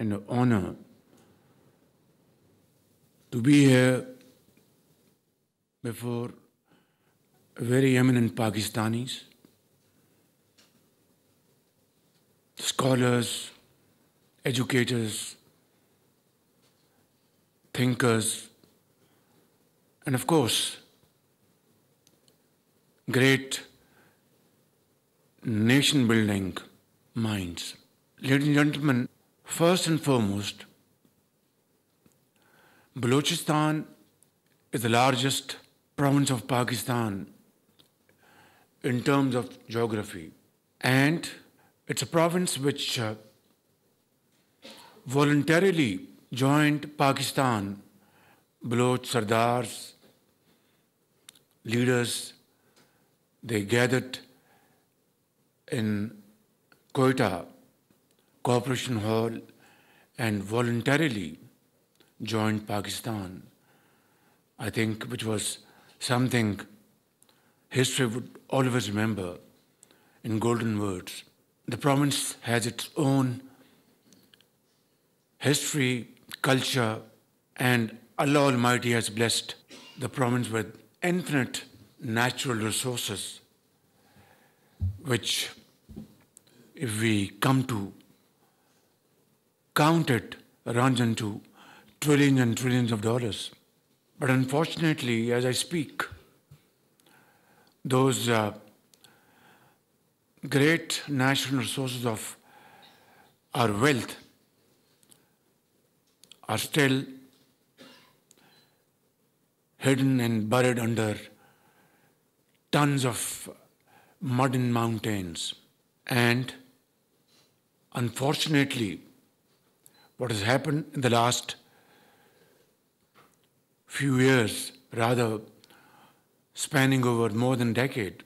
and an honor to be here before very eminent Pakistanis, scholars, educators, thinkers, and of course, great nation-building minds. Ladies and gentlemen, first and foremost, Balochistan is the largest province of Pakistan in terms of geography, and it's a province which voluntarily joined Pakistan. Baloch Sardars, leaders, they gathered in Quetta Corporation Hall and voluntarily joined Pakistan. I think which was something history would always remember in golden words. The province has its own history, culture, and Allah Almighty has blessed the province with infinite natural resources, which, if we come to count it, runs into trillions and trillions of dollars. But unfortunately, as I speak, those great natural resources of our wealth are still hidden and buried under tons of mud and mountains. And unfortunately, what has happened in the last few years, rather spanning over more than a decade,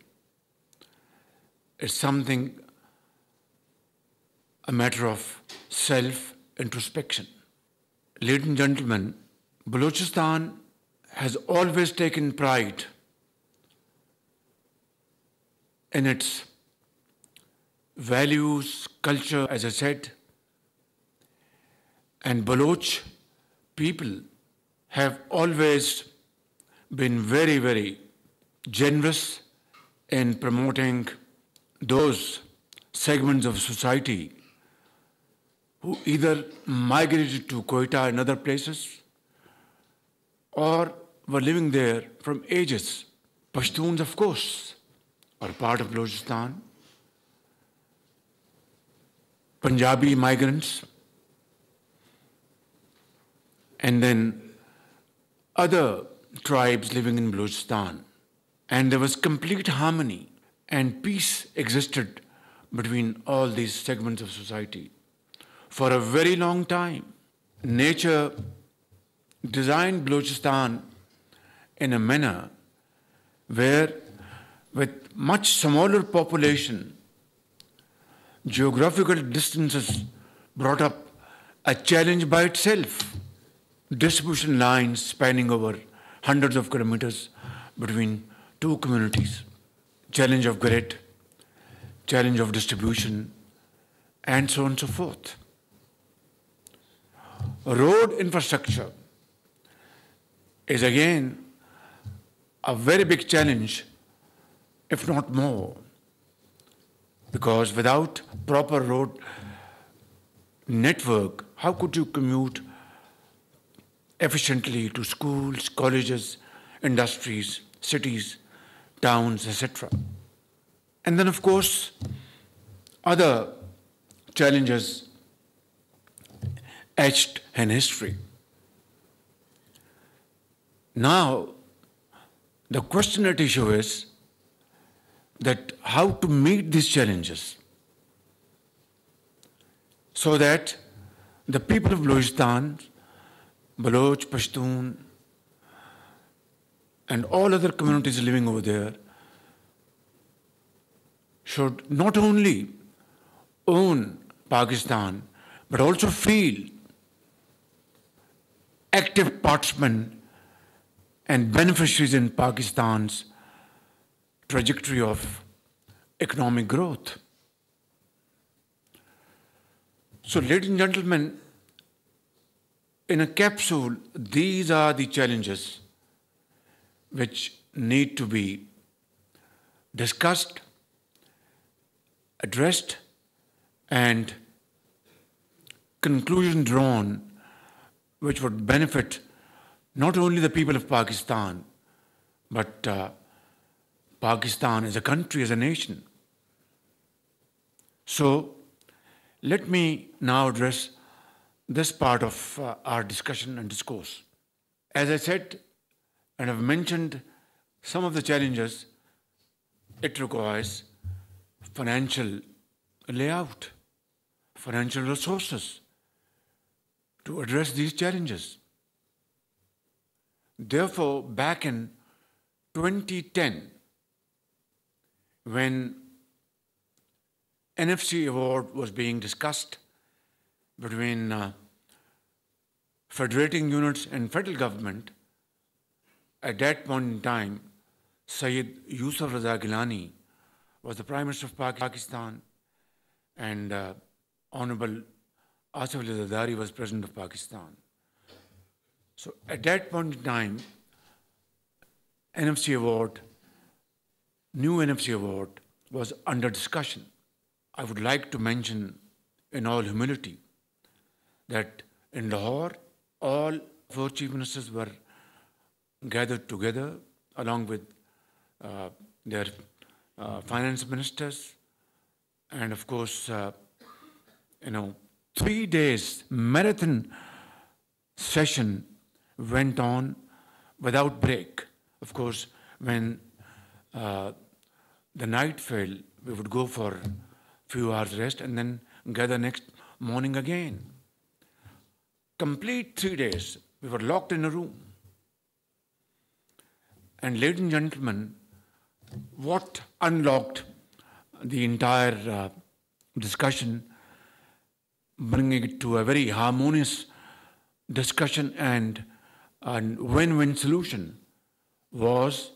is something, a matter of self-introspection. Ladies and gentlemen, Balochistan has always taken pride in its values, culture, as I said, and Baloch people have always been very, very generous in promoting those segments of society who either migrated to Quetta and other places or were living there from ages. Pashtuns, of course, are part of Balochistan. Punjabi migrants, and then other tribes living in Balochistan. And there was complete harmony and peace existed between all these segments of society for a very long time. Nature designed Balochistan in a manner where, with much smaller population, geographical distances brought up a challenge by itself. Distribution lines spanning over hundreds of kilometers between two communities. Challenge of grid, challenge of distribution, and so on and so forth. Road infrastructure is again a very big challenge, if not more, because without proper road network, how could you commute efficiently to schools, colleges, industries, cities, towns, etc. And then, of course, other challenges etched in history. Now, the question at issue is that how to meet these challenges so that the people of Balochistan, Baloch, Pashtun, and all other communities living over there should not only own Pakistan, but also feel active participant and beneficiaries in Pakistan's trajectory of economic growth. So, ladies and gentlemen, In a capsule, these are the challenges which need to be discussed, addressed, and conclusion drawn which would benefit not only the people of Pakistan, but Pakistan as a country, as a nation. So, let me now address this part of our discussion and discourse. As I said and have mentioned some of the challenges, it requires financial layout, financial resources to address these challenges. Therefore, back in 2010, when NFC award was being discussed between federating units and federal government, at that point in time, Sayyid Yusuf Raza Gilani was the Prime Minister of Pakistan, and Honorable Asif Ali Zardari was President of Pakistan. So at that point in time, NFC award, new NFC award was under discussion. I would like to mention in all humility that in Lahore, all four chief ministers were gathered together along with their finance ministers, and of course, 3 days marathon session went on without break. Of course, when the night fell, we would go for a few hours rest and then gather next morning again. Complete 3 days, we were locked in a room. And ladies and gentlemen, what unlocked the entire discussion, bringing it to a very harmonious discussion and win-win solution, was,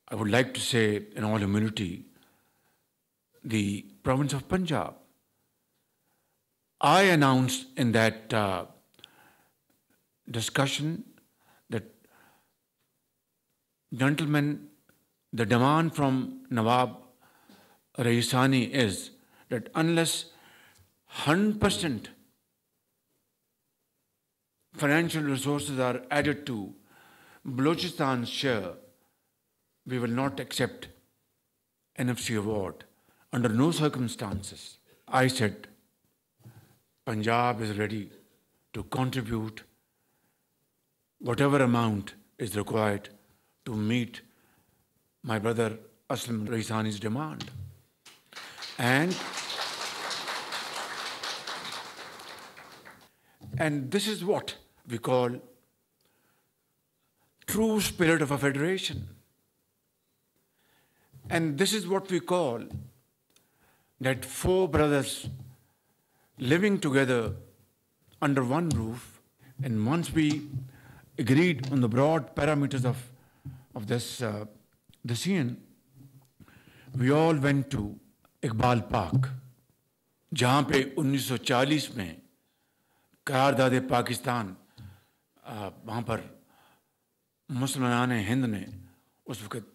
I would like to say in all humility, the province of Punjab. I announced in that discussion that, gentlemen, the demand from Nawab Raisani is that unless 100% financial resources are added to Balochistan's share, we will not accept NFC award under no circumstances. I said, Punjab is ready to contribute whatever amount is required to meet my brother Aslam Raisani's demand. And this is what we call true spirit of a federation. And this is what we call that four brothers living together under one roof. And once we agreed on the broad parameters of this decision, we all went to Iqbal Park, जहाँ पे 1940 में करारदाद पाकिस्तान वहाँ पर मुसलमान हिंद ने उस वक़्त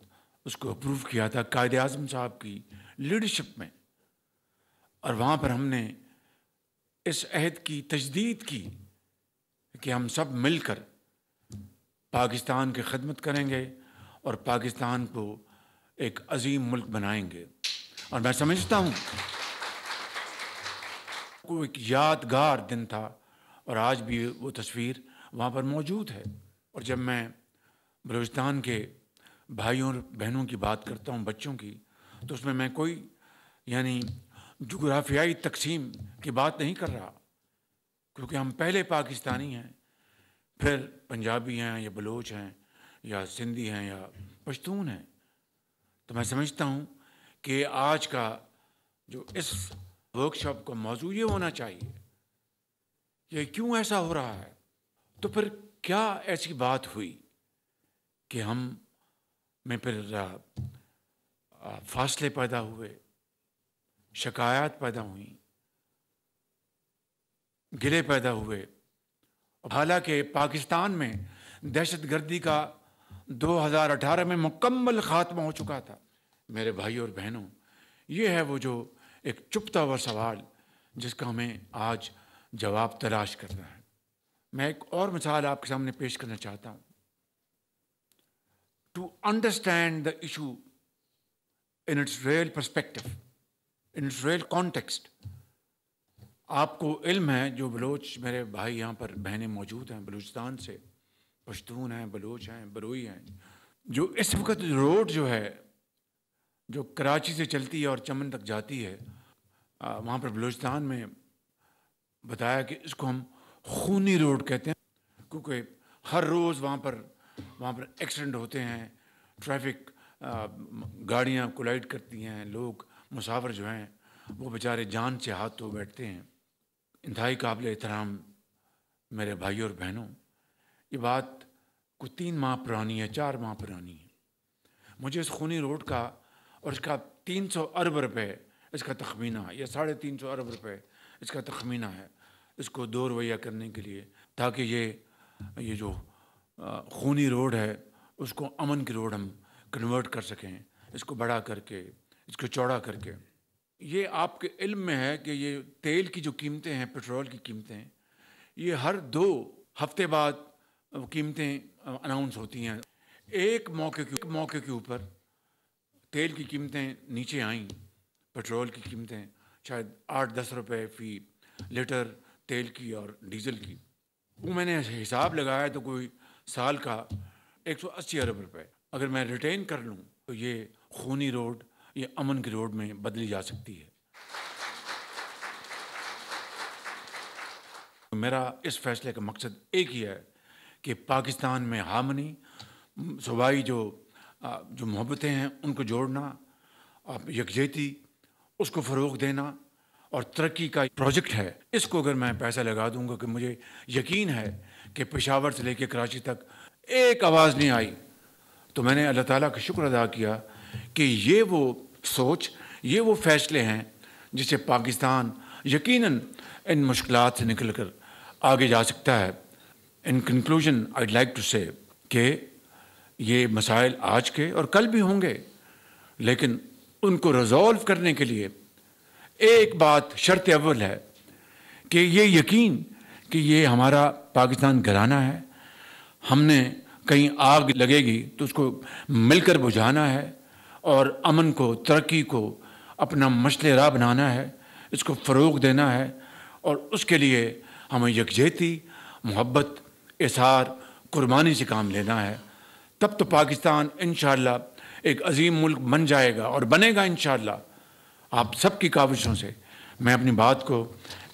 उसको अप्रूव किया था कायदे आज़म साहब की लीडरशिप में, और वहाँ पर हमने इस अहद की तजदीद की कि हम सब मिलकर पाकिस्तान की खिदमत करेंगे और पाकिस्तान को एक अजीम मुल्क बनाएंगे। और मैं समझता हूँ वो एक यादगार दिन था और आज भी वो तस्वीर वहाँ पर मौजूद है। और जब मैं बलूचिस्तान के भाइयों और बहनों की बात करता हूँ, बच्चों की, तो उसमें मैं कोई जुग्राफियाई तकसीम की बात नहीं कर रहा, क्योंकि हम पहले पाकिस्तानी हैं, फिर पंजाबी हैं या बलोच हैं या सिंधी हैं या पश्तून हैं। तो मैं समझता हूँ कि आज का जो इस वर्कशॉप का मौजू ये होना चाहिए कि क्यों ऐसा हो रहा है। तो फिर क्या ऐसी बात हुई कि हम में फिर फासले पैदा हुए, शिकायत पैदा हुई, गिले पैदा हुए حالانکہ پاکستان میں دہشت گردی کا 2018 میں مکمل خاتمہ ہو چکا تھا۔ میرے بھائی اور بہنوں، یہ ہے وہ جو ایک چھپتا ہوا سوال جس کا ہمیں آج جواب تلاش کرنا ہے۔ میں ایک اور مثال آپ کے سامنے پیش کرنا چاہتا ہوں۔ To understand the issue in its real perspective, in its real context. آپ کو علم ہے، جو بلوچ میرے بھائی یہاں پر بہنیں موجود ہیں بلوچستان سے، پشتون ہیں، بلوچ ہیں، بلوئی ہیں، جو اس وقت روڈ جو ہے جو کراچی سے چلتی ہے اور چمن تک جاتی ہے، وہاں پر بلوچستان میں بتایا کہ اس کو ہم خونی روڈ کہتے ہیں، کیونکہ ہر روز وہاں پر ایکسیڈنٹ ہوتے ہیں، ٹریفک گاڑیاں کولائڈ کرتی ہیں، لوگ مسافر جو ہیں وہ بیچارے جان سے ہاتھ دھو بیٹھتے ہیں۔ انتہائی قابل احترام میرے بھائی اور بہنوں، یہ بات کوئی 3 ماہ پرانی ہے، 4 ماہ پرانی ہے۔ مجھے اس خونی روڈ کا اور اس کا 300 ارب روپے اس کا تخمینہ یا 350 ارب روپے اس کا تخمینہ ہے، اس کو 2 رویہ کرنے کے لیے، تاکہ یہ جو خونی روڈ ہے اس کو امن کی روڈ ہم کنورٹ کر سکیں، اس کو بڑا کر کے، اس کو چوڑا کر کے۔ یہ آپ کے علم میں ہے کہ یہ تیل کی جو قیمتیں ہیں، پیٹرول کی قیمتیں، یہ ہر 2 ہفتے بعد قیمتیں اناؤنس ہوتی ہیں۔ ایک موقع کے اوپر تیل کی قیمتیں نیچے آئیں، پیٹرول کی قیمتیں شاید 8-10 روپے فی لیٹر تیل کی اور ڈیزل کی، وہ میں نے حساب لگایا تو کوئی سال کا 180 ارب روپے اگر میں ریٹین کر لوں تو یہ خونی روڈ یہ امن کی روڈ میں بدلی جا سکتی ہے۔ میرا اس فیصلے کا مقصد ایک ہی ہے کہ پاکستان میں ہارمنی، صوبائی جو محبتیں ہیں ان کو جوڑنا، یکجہتی اس کو فروغ دینا، اور ترقی کا پروجیکٹ ہے۔ اس کو اگر میں پیسہ لگا دوں گا، کہ مجھے یقین ہے کہ پشاور سے لے کے کراچی تک ایک آواز نہیں آئی، تو میں نے اللہ تعالیٰ کا شکر ادا کیا کہ یہ وہ سوچ، یہ وہ فیصلے ہیں جس سے پاکستان یقیناً ان مشکلات سے نکل کر آگے جا سکتا ہے۔ ان کنکلوژن آئیڈ لائک ٹو سے کہ یہ مسائل آج کے اور کل بھی ہوں گے، لیکن ان کو ریزالو کرنے کے لیے ایک بات شرط اول ہے کہ یہ یقین کہ یہ ہمارا پاکستان گھرانہ ہے، ہم نے کہیں آگ لگے گی تو اس کو مل کر بجھانا ہے، اور امن کو، ترقی کو اپنا مشعل راہ بنانا ہے، اس کو فروغ دینا ہے، اور اس کے لیے ہمیں یکجہتی، محبت، اظہار، قربانی سے کام لینا ہے۔ تب تو پاکستان انشاءاللہ ایک عظیم ملک بن جائے گا اور بنے گا انشاءاللہ۔ آپ سب کی کاوشوں سے میں اپنی بات کو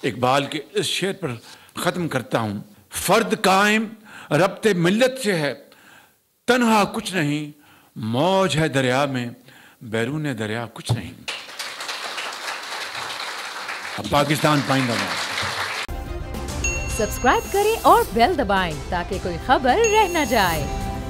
اقبال کے اس شعر پر ختم کرتا ہوں۔ فرد قائم ربط ملت سے ہے، تنہا کچھ نہیں، موج ہے دریا میں، بیرون دریا کچھ نہیں۔ پاکستان پائندہ باد۔ سبسکرائب کریں اور بیل دبائیں تاکہ کوئی خبر رہ نہ جائے۔